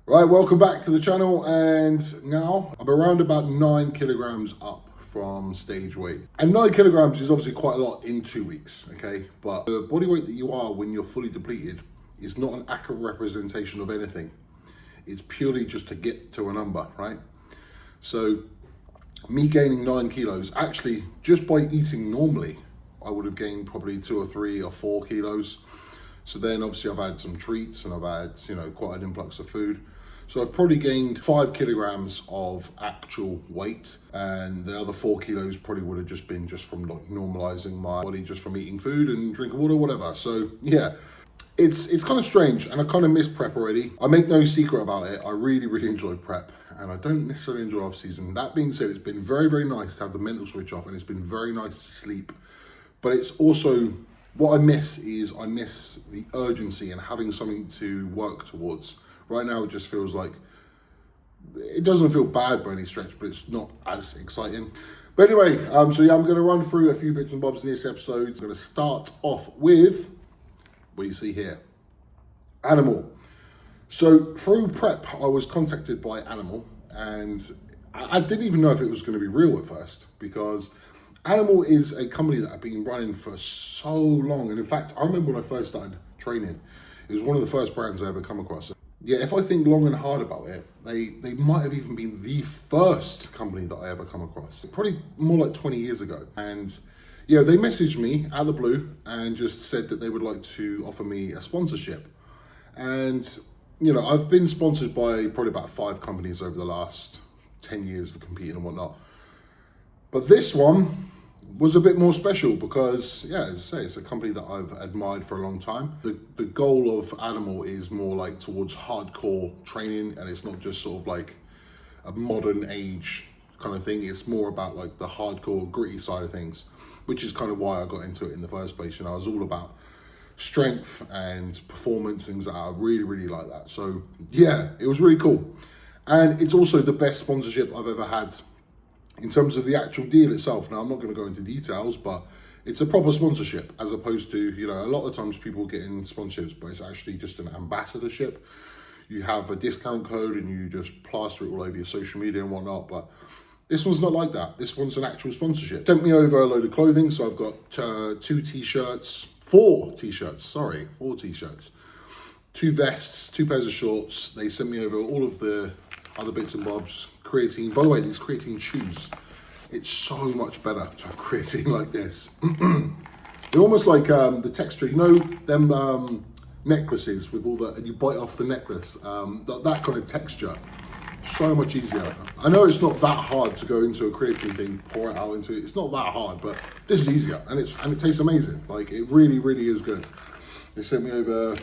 Right, welcome back to the channel, and now I'm around about 9 kilograms up from stage weight. And 9 kilograms is obviously quite a lot in 2 weeks, okay? But the body weight that you are when you're fully depleted is not an accurate representation of anything. It's purely just to get to a number, right? So me gaining 9 kilos, actually just by eating normally, I would have gained probably 2 or 3 or 4 kilos. So then obviously I've had some treats and I've had, quite an influx of food. So I've probably gained 5 kilograms of actual weight, and the other 4 kilos probably would have just been from like normalizing my body just from eating food and drinking water, whatever. So yeah, it's kind of strange, and I kind of miss prep already. I make no secret about it. I really enjoy prep, and I don't necessarily enjoy off season. That being said, it's been very nice to have the mental switch off, and it's been very nice to sleep. But it's also, what I miss the urgency and having something to work towards. Right now, it just feels like, it doesn't feel bad by any stretch, but it's not as exciting. But anyway, so yeah, I'm going to run through a few bits and bobs in this episode. I'm going to start off with what you see here, Animal. So through prep, I was contacted by Animal, and I didn't even know if it was going to be real at first, because Animal is a company that I've been running for so long. And in fact, I remember when I first started training, it was one of the first brands I ever come across. Yeah, if I think long and hard about it, they might have even been the first company that I ever come across. Probably more like 20 years ago. And yeah, they messaged me out of the blue and just said that they would like to offer me a sponsorship. And, I've been sponsored by probably about 5 companies over the last 10 years of competing and whatnot. But this one was a bit more special because, yeah, as I say, it's a company that I've admired for a long time. The goal of Animal is more like towards hardcore training, and it's not just sort of like a modern age kind of thing. It's more about like the hardcore gritty side of things, which is kind of why I got into it in the first place. I was all about strength and performance, things that I really like that. So yeah, it was really cool. And it's also the best sponsorship I've ever had in terms of the actual deal itself. Now, I'm not going to go into details, but it's a proper sponsorship, as opposed to, a lot of times people get in sponsorships, but it's actually just an ambassadorship. You have a discount code and you just plaster it all over your social media and whatnot, but this one's not like that. This one's an actual sponsorship. Sent me over a load of clothing, so I've got 4 t-shirts, 4 t-shirts, 2 vests, 2 pairs of shorts. They sent me over all of the other bits and bobs. Creatine, by the way, these creatine shoes, it's so much better to have creatine like this. They're almost like the texture, them necklaces with all and you bite off the necklace, that kind of texture, so much easier. I know it's not that hard to go into a creatine thing, pour it out into it. It's not that hard, but this is easier, and it tastes amazing. Like, it really is good. They sent me over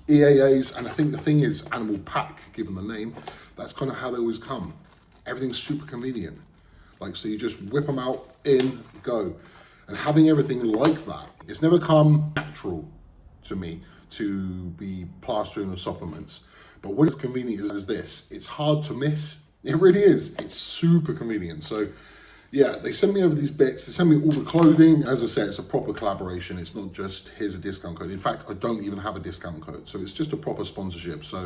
EAAs, and I think the thing is Animal Pak, given the name, that's kind of how they always come. Everything's super convenient. Like, so you just whip them out, in, go. And having everything like that, it's never come natural to me to be plastering with supplements. But when it's convenient as this, it's hard to miss. It really is. It's super convenient. So yeah, they sent me over these bits. They sent me all the clothing. As I said, it's a proper collaboration. It's not just, here's a discount code. In fact, I don't even have a discount code. So it's just a proper sponsorship. So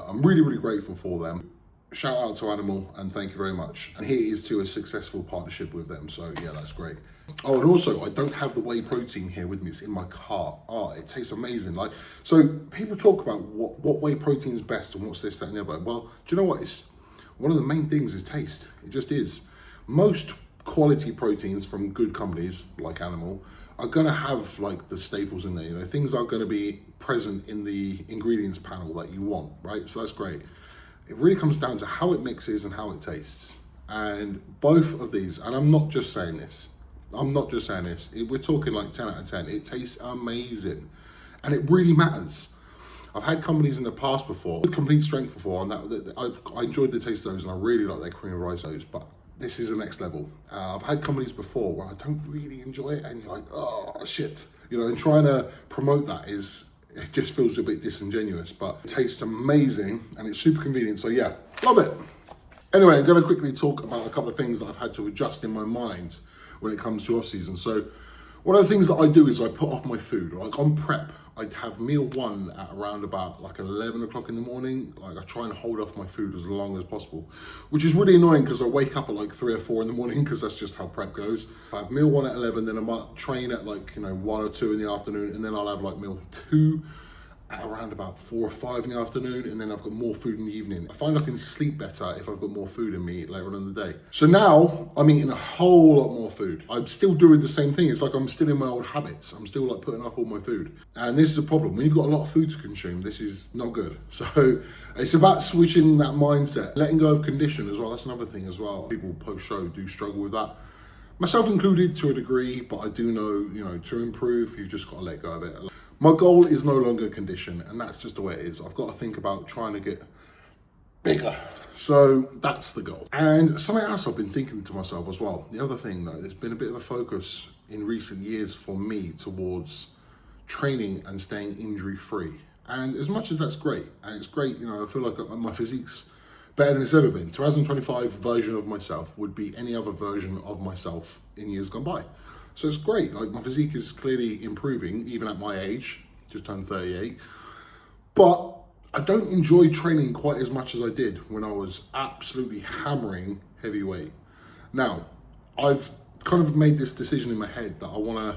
I'm really grateful for them. Shout out to Animal, and thank you very much. And here is to a successful partnership with them. So yeah, that's great. Oh, and also I don't have the whey protein here with me. It's in my car. Oh, it tastes amazing. Like, so people talk about what whey protein is best and what's this, that, and the other. Well, do you know what? It's one of the main things is taste. It just is. Most quality proteins from good companies like Animal are going to have like the staples in there. Things are going to be present in the ingredients panel that you want, right? So that's great. It really comes down to how it mixes and how it tastes. And both of these, and I'm not just saying this, we're talking like 10 out of 10. It tastes amazing, and it really matters. I've had companies in the past before, with complete strength before, and I enjoyed the taste of those, and I really like their cream of rice those, but this is the next level. I've had companies before where I don't really enjoy it, and you're like, oh shit. And trying to promote that it just feels a bit disingenuous, but it tastes amazing and it's super convenient. So yeah, love it. Anyway, I'm going to quickly talk about a couple of things that I've had to adjust in my mind when it comes to off season. So one of the things that I do is I put off my food. Like on prep, I'd have meal one at around about like 11 o'clock in the morning. Like I try and hold off my food as long as possible, which is really annoying because I wake up at like 3 or 4 in the morning because that's just how prep goes. I have meal one at 11, then I might train at like, 1 or 2 in the afternoon, and then I'll have like meal two at around about 4 or 5 in the afternoon, and then I've got more food in the evening. I find I can sleep better if I've got more food in me later on in the day. So now I'm eating a whole lot more food. I'm still doing the same thing. It's like I'm still in my old habits. I'm still like putting off all my food. And this is a problem. When you've got a lot of food to consume, this is not good. So it's about switching that mindset, letting go of condition as well. That's another thing as well. People post-show do struggle with that. Myself included to a degree, but I do know, to improve, you've just got to let go of it. My goal is no longer condition, and that's just the way it is. I've got to think about trying to get bigger. So that's the goal. And something else I've been thinking to myself as well. The other thing though, there's been a bit of a focus in recent years for me towards training and staying injury free. And as much as that's great, and it's great, I feel like my physique's better than it's ever been. 2025 version of myself would be any other version of myself in years gone by. So it's great. Like my physique is clearly improving, even at my age, just turned 38. But I don't enjoy training quite as much as I did when I was absolutely hammering heavyweight. Now, I've kind of made this decision in my head that I want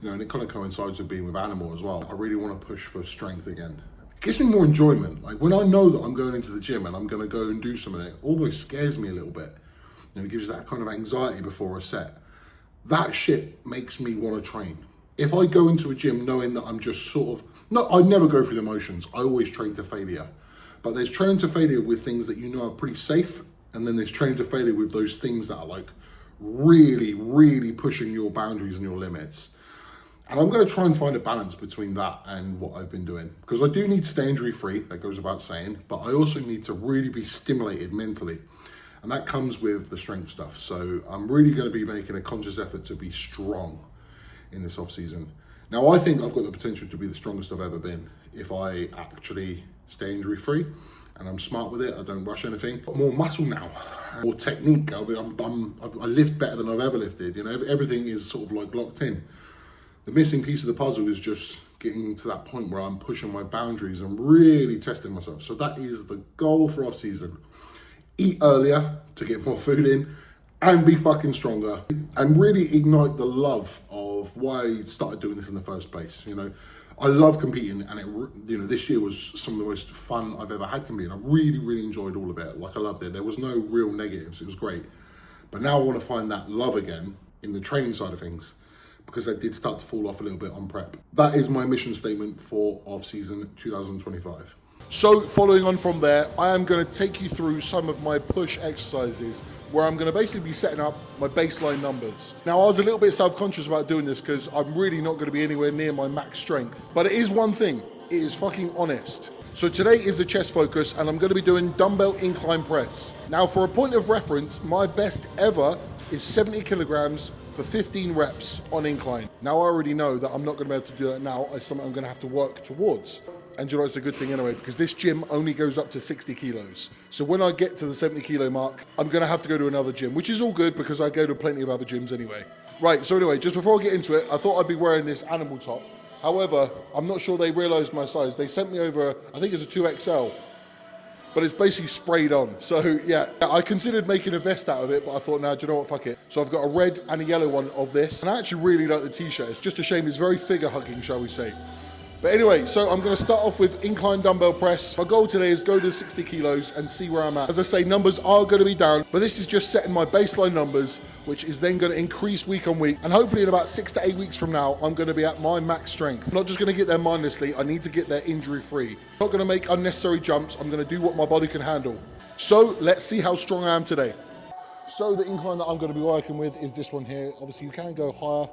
to, and it kind of coincides with being with Animal as well. I really want to push for strength again. It gives me more enjoyment. Like when I know that I'm going into the gym and I'm going to go and do something, it almost scares me a little bit. It gives you that kind of anxiety before a set. That shit makes me want to train. If I go into a gym knowing that I'm just I never go through the motions. I always train to failure. But there's training to failure with things that are pretty safe. And then there's training to failure with those things that are like really, really pushing your boundaries and your limits. And I'm going to try and find a balance between that and what I've been doing. Because I do need to stay injury free, that goes without saying. But I also need to really be stimulated mentally. And that comes with the strength stuff. So I'm really going to be making a conscious effort to be strong in this off season. Now, I think I've got the potential to be the strongest I've ever been if I actually stay injury free and I'm smart with it. I don't rush anything. More muscle now, more technique. I lift better than I've ever lifted. Everything is sort of like locked in. The missing piece of the puzzle is just getting to that point where I'm pushing my boundaries and really testing myself. So that is the goal for off season. Eat earlier to get more food in and be fucking stronger and really ignite the love of why I started doing this in the first place. I love competing, and this year was some of the most fun I've ever had competing. I really, really enjoyed all of it. Like I loved it. There was no real negatives. It was great. But now I want to find that love again in the training side of things because I did start to fall off a little bit on prep. That is my mission statement for off-season 2025. So following on from there, I am going to take you through some of my push exercises where I'm going to basically be setting up my baseline numbers. Now, I was a little bit self-conscious about doing this because I'm really not going to be anywhere near my max strength. But it is one thing, it is fucking honest. So today is the chest focus and I'm going to be doing dumbbell incline press. Now, for a point of reference, my best ever is 70 kilograms for 15 reps on incline. Now, I already know that I'm not going to be able to do that now. It's something I'm going to have to work towards. And it's a good thing anyway, because this gym only goes up to 60 kilos. So when I get to the 70 kilo mark, I'm going to have to go to another gym, which is all good because I go to plenty of other gyms anyway. Right, so anyway, just before I get into it, I thought I'd be wearing this Animal top. However, I'm not sure they realized my size. They sent me over, I think it's a 2XL, but it's basically sprayed on. So yeah, I considered making a vest out of it, but I thought, no, do you know what, fuck it. So I've got a red and a yellow one of this. And I actually really like the t-shirt. It's just a shame it's very figure hugging, shall we say. But anyway, so I'm going to start off with incline dumbbell press. My goal today is go to 60 kilos and see where I'm at. As I say, numbers are going to be down, but this is just setting my baseline numbers, which is then going to increase week on week. And hopefully in about 6 to 8 weeks from now, I'm going to be at my max strength. I'm not just going to get there mindlessly. I need to get there injury free. I'm not going to make unnecessary jumps. I'm going to do what my body can handle. So let's see how strong I am today. So the incline that I'm going to be working with is this one here. Obviously you can go higher,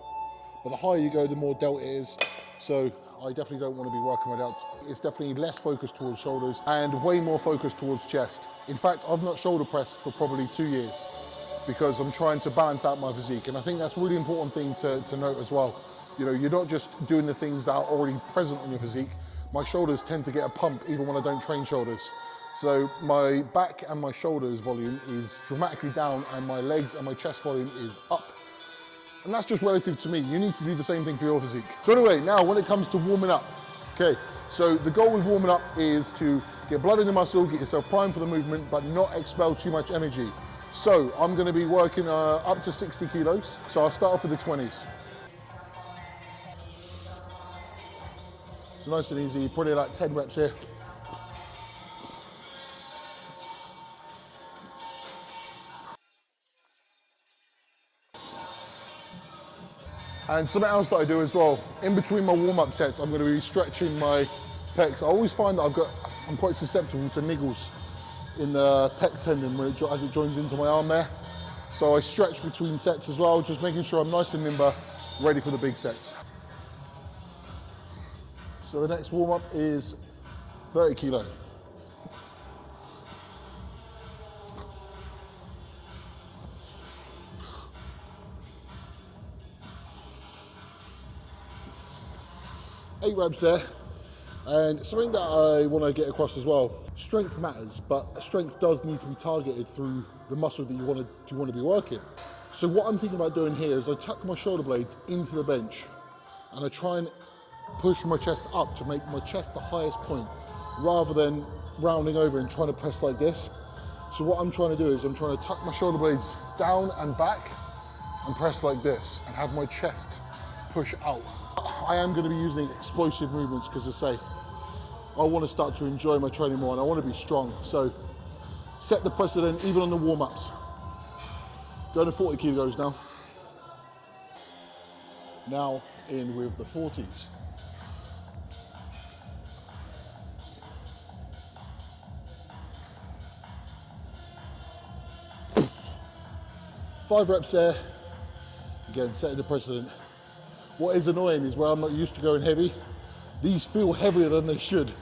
but the higher you go, the more delt it is. So I definitely don't want to be working with delts. It's definitely less focused towards shoulders and way more focused towards chest. In fact, I've not shoulder pressed for probably 2 years because I'm trying to balance out my physique. And I think that's a really important thing to note as well. You're not just doing the things that are already present on your physique. My shoulders tend to get a pump even when I don't train shoulders. So my back and my shoulders volume is dramatically down and my legs and my chest volume is up. And that's just relative to me. You need to do the same thing for your physique. So anyway, now when it comes to warming up, Okay, so the goal with warming up is to get blood in the muscle, get yourself primed for the movement, but not expel too much energy. So I'm going to be working up to 60 kilos. So I'll start off with the 20s. So nice and easy, probably like 10 reps here. And something else that I do as well, in between my warm-up sets, I'm going to be stretching my pecs. I always find that I'm quite susceptible to niggles in the pec tendon as it joins into my arm there. So I stretch between sets as well, just making sure I'm nice and limber, ready for the big sets. So the next warm-up is 30 kilo. Eight reps there. And something that I want to get across as well, strength matters, but strength does need to be targeted through the muscle that you want to be working. So what I'm thinking about doing here is I tuck my shoulder blades into the bench and I try and push my chest up to make my chest the highest point rather than rounding over and trying to press like this. So what I'm trying to do is I'm trying to tuck my shoulder blades down and back and press like this and have my chest push out. I am going to be using explosive movements because, as I say, I want to start to enjoy my training more and I want to be strong. So set the precedent even on the warm-ups. Going to 40 kilos now. Now in with the 40s. Five reps there. Again, setting the precedent. What is annoying is where I'm not used to going heavy, these feel heavier than they should.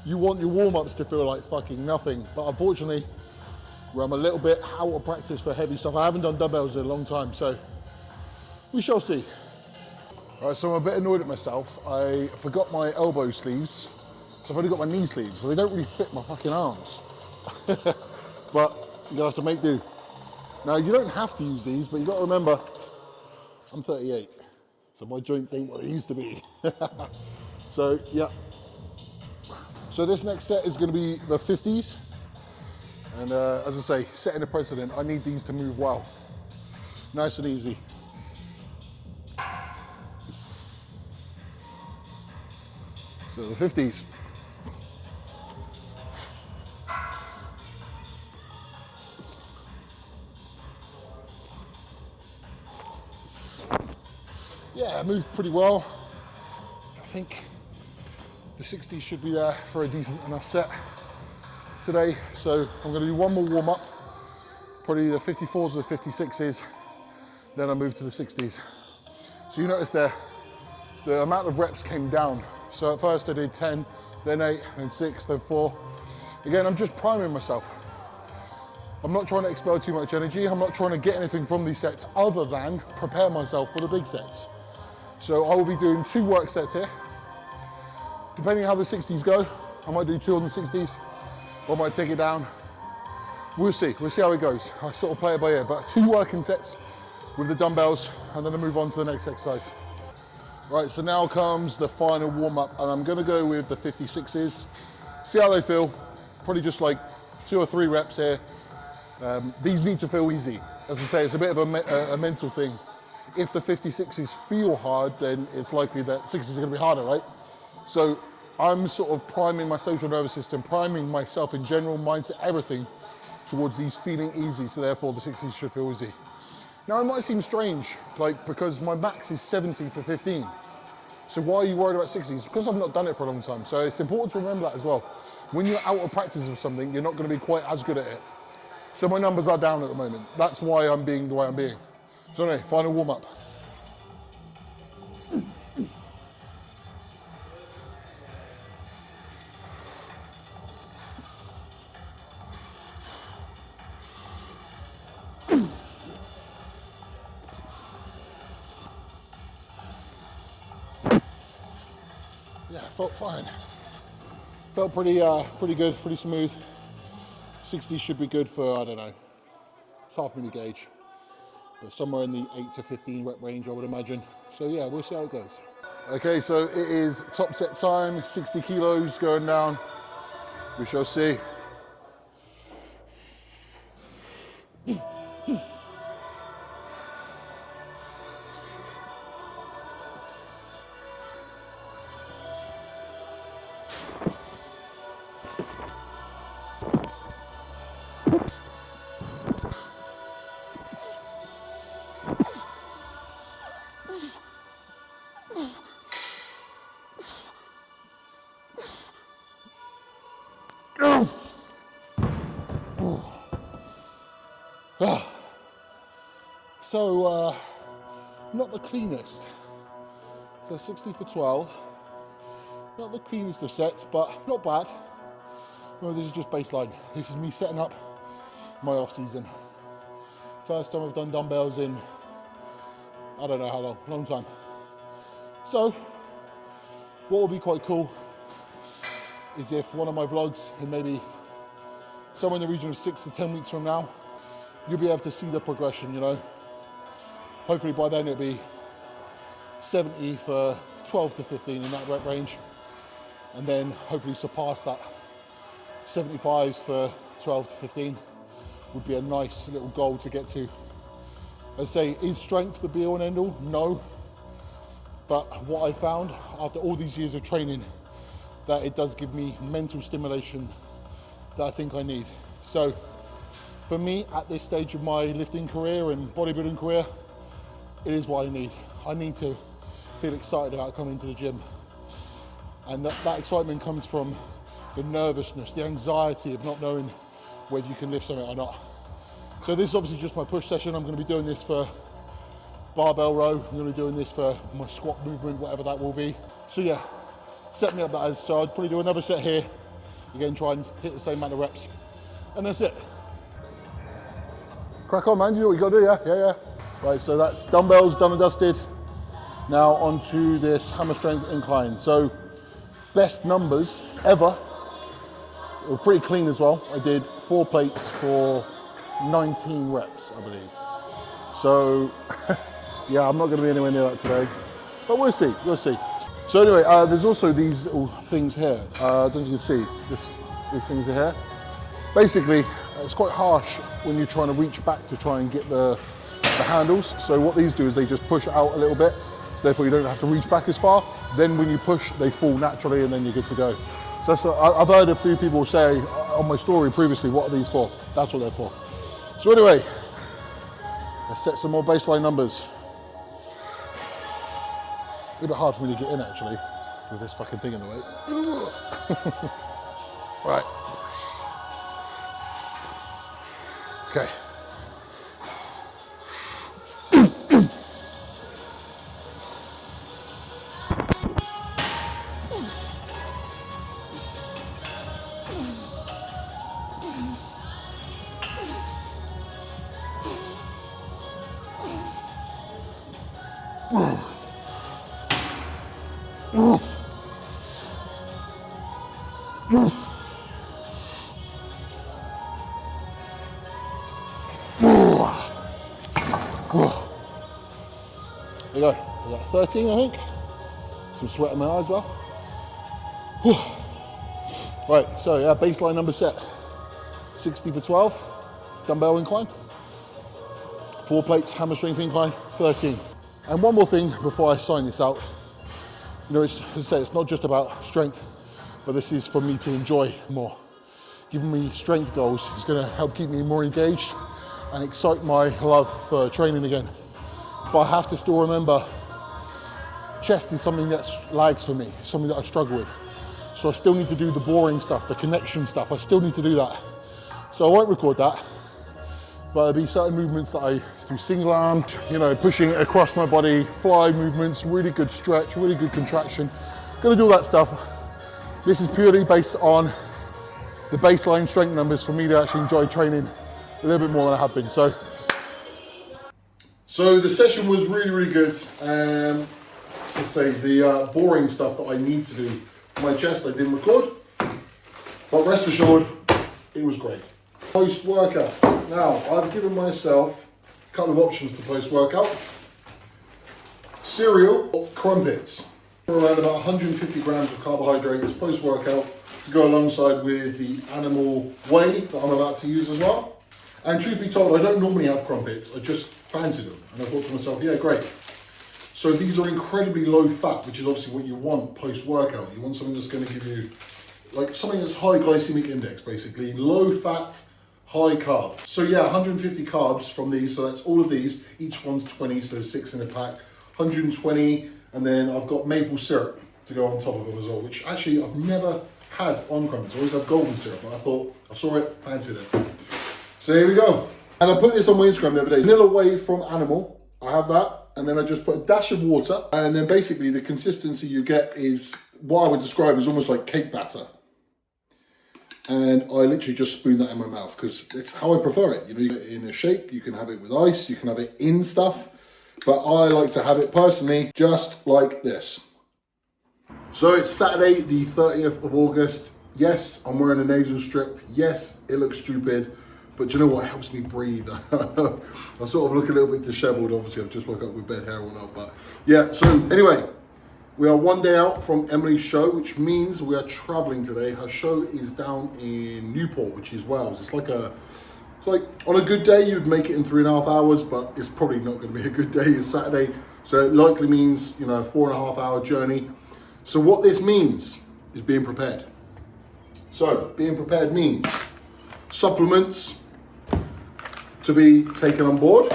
You want your warm-ups to feel like fucking nothing, but unfortunately, where I'm a little bit out of practice for heavy stuff, I haven't done dumbbells in a long time, so we shall see. All right, so I'm a bit annoyed at myself. I forgot my elbow sleeves, so I've only got my knee sleeves, so they don't really fit my fucking arms. But you're gonna have to make do. Now, you don't have to use these, but you gotta remember, I'm 38. So my joints ain't what they used to be. So yeah. So this next set is gonna be the 50s. And as I say, setting a precedent, I need these to move well. Nice and easy. So the 50s. Yeah, I moved pretty well. I think the 60s should be there for a decent enough set today. So I'm going to do one more warm up, probably the 54s or the 56s, then I move to the 60s. So you notice there, the amount of reps came down. So at first I did 10, then 8, then 6, then 4. Again, I'm just priming myself. I'm not trying to expel too much energy. I'm not trying to get anything from these sets other than prepare myself for the big sets. So I will be doing 2 work sets here. Depending how the 60s go, I might do 2 on the 60s, or I might take it down. We'll see how it goes. I sort of play it by ear, but 2 working sets with the dumbbells, and then I move on to the next exercise. Right, so now comes the final warm up, and I'm gonna go with the 56s. See how they feel. Probably just like 2 or 3 reps here. These need to feel easy. As I say, it's a bit of a mental thing. If the 56s feel hard, then it's likely that 60s are gonna be harder, right? So I'm sort of priming my social nervous system, priming myself in general, mindset, everything towards these feeling easy, so therefore the 60s should feel easy. Now it might seem strange, because my max is 70 for 15. So why are you worried about 60s? Because I've not done it for a long time. So it's important to remember that as well. When you're out of practice of something, you're not gonna be quite as good at it. So my numbers are down at the moment. That's why I'm being the way I'm being. So anyway, final warm up. Yeah, felt fine. Felt pretty good, pretty smooth. 60 should be good for, I don't know, it's half mini gauge, but somewhere in the 8 to 15 rep range, I would imagine. So yeah, we'll see how it goes. Okay, so it is top set time, 60 kilos going down. We shall see. So, not the cleanest. So 60 for 12. Not the cleanest of sets, but not bad. No, this is just baseline. This is me setting up my off season. First time I've done dumbbells in, I don't know how long time. So, what will be quite cool is if one of my vlogs in maybe somewhere in the region of 6 to 10 weeks from now, you'll be able to see the progression, you know. Hopefully by then it'll be 70 for 12 to 15 in that rep range, and then hopefully surpass that. 75s for 12 to 15 would be a nice little goal to get to. I say, is strength the be all and end all? No. But what I found after all these years of training, that it does give me mental stimulation that I think I need. So for me, at this stage of my lifting career and bodybuilding career, it is what I need. I need to feel excited about coming to the gym. And that excitement comes from the nervousness, the anxiety of not knowing whether you can lift something or not. So this is obviously just my push session. I'm going to be doing this for barbell row. I'm going to be doing this for my squat movement, whatever that will be. So yeah, set me up that as. So I'd probably do another set here. Again, try and hit the same amount of reps. And that's it. Crack on, man. You know what you got to do, yeah? Yeah. Right, so that's dumbbells done and dusted. Now onto this hammer strength incline. So best numbers ever. They were pretty clean as well. I did 4 plates for 19 reps, I believe. So yeah, I'm not going to be anywhere near that today, but we'll see. So anyway, there's also these little things here. I don't know if you can see these things are here. Basically, it's quite harsh when you're trying to reach back to try and get the handles. So what these do is they just push out a little bit, so therefore you don't have to reach back as far. Then when you push, they fall naturally and then you're good to go. So I've heard a few people say on my story previously, what are these for? That's what they're for. So anyway, let's set some more baseline numbers. A little bit hard for me to get in actually, with this fucking thing in the way. Right. Okay. There you go. Was that 13, I think? Some sweat in my eye as well. Whew. Right, so yeah, baseline number set. 60 for 12, dumbbell incline. 4 plates, hammer strength incline, 13. And one more thing before I sign this out. You know, as I say, it's not just about strength, but this is for me to enjoy more. Giving me strength goals is gonna help keep me more engaged and excite my love for training again. But I have to still remember, chest is something that lags for me, something that I struggle with. So I still need to do the boring stuff, the connection stuff. I still need to do that. So I won't record that, but there'll be certain movements that I do single arm, you know, pushing it across my body, fly movements, really good stretch, really good contraction. Gonna do all that stuff. This is purely based on the baseline strength numbers for me to actually enjoy training a little bit more than I have been. So the session was really, really good. Let's say the boring stuff that I need to do for my chest, I didn't record, but rest assured, it was great. Post-workout. Now, I've given myself a couple of options for post-workout. Cereal or crumpets. for around about 150 grams of carbohydrates post-workout to go alongside with the Animal Whey that I'm about to use as well. And truth be told, I don't normally have crumpets, I just fancied them. And I thought to myself, yeah, great. So these are incredibly low fat, which is obviously what you want post-workout. You want something that's going to give you, like something that's high glycemic index, basically. Low fat, high carb. So yeah, 150 carbs from these. So that's all of these. Each one's 20, so there's 6 in a pack. 120, and then I've got maple syrup to go on top of it as well, which actually I've never had on crumpets. I always have golden syrup, but I thought, I saw it, fancied it. So here we go. And I put this on my Instagram the other day. Vanilla Whey from Animal, I have that. And then I just put a dash of water. And then basically the consistency you get is what I would describe as almost like cake batter. And I literally just spoon that in my mouth because it's how I prefer it. You know, you get it in a shake, you can have it with ice, you can have it in stuff. But I like to have it personally just like this. So it's Saturday, the 30th of August. Yes, I'm wearing a nasal strip. Yes, it looks stupid. But do you know what? It helps me breathe. I sort of look a little bit disheveled. Obviously, I've just woke up with bed hair and whatnot. But yeah, so anyway, we are one day out from Emily's show, which means we are traveling today. Her show is down in Newport, which is Wales. It's like on a good day, you'd make it in 3.5 hours, but it's probably not going to be a good day. It's Saturday, so it likely means, you know, a 4.5 hour journey. So what this means is being prepared. So being prepared means supplements to be taken on board.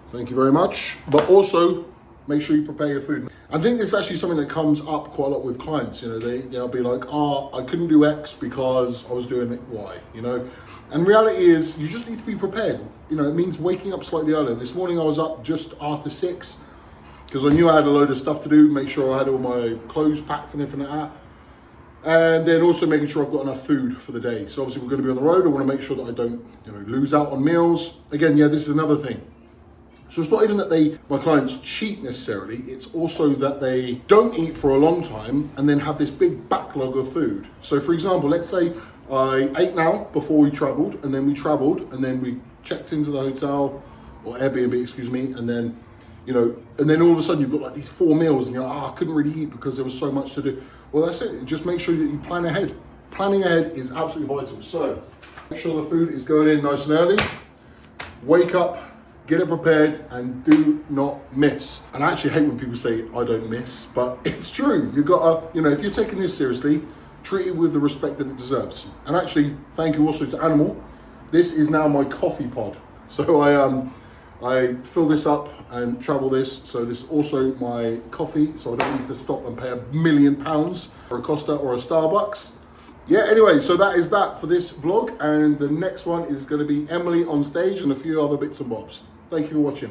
Thank you very much. But also make sure you prepare your food. I think this is actually something that comes up quite a lot with clients. You know, they'll be like, oh, I couldn't do X because I was doing Y, you know. And reality is you just need to be prepared. You know, it means waking up slightly earlier. This morning I was up just after 6 because I knew I had a load of stuff to do, make sure I had all my clothes packed and everything like that. And then also making sure I've got enough food for the day. So obviously we're going to be on the road. I want to make sure that I don't, you know, lose out on meals. Again, yeah, this is another thing. So it's not even that my clients cheat necessarily. It's also that they don't eat for a long time and then have this big backlog of food. So for example, let's say I ate now before we traveled, and then we checked into the hotel or Airbnb, excuse me, and then, you know, and then all of a sudden you've got like these 4 meals and you're like, oh, I couldn't really eat because there was so much to do. Well, that's it. Just make sure that you plan ahead. Planning ahead is absolutely vital. So make sure the food is going in nice and early. Wake up, get it prepared, and do not miss. And I actually hate when people say, I don't miss, but it's true. You gotta, you know, if you're taking this seriously, treat it with the respect that it deserves. And actually, thank you also to Animal. This is now my coffee pod. So I fill this up and travel this. So this is also my coffee, so I don't need to stop and pay £1 million for a Costa or a Starbucks. Yeah, anyway, so that is that for this vlog. And the next one is going to be Emily on stage and a few other bits and bobs. Thank you for watching.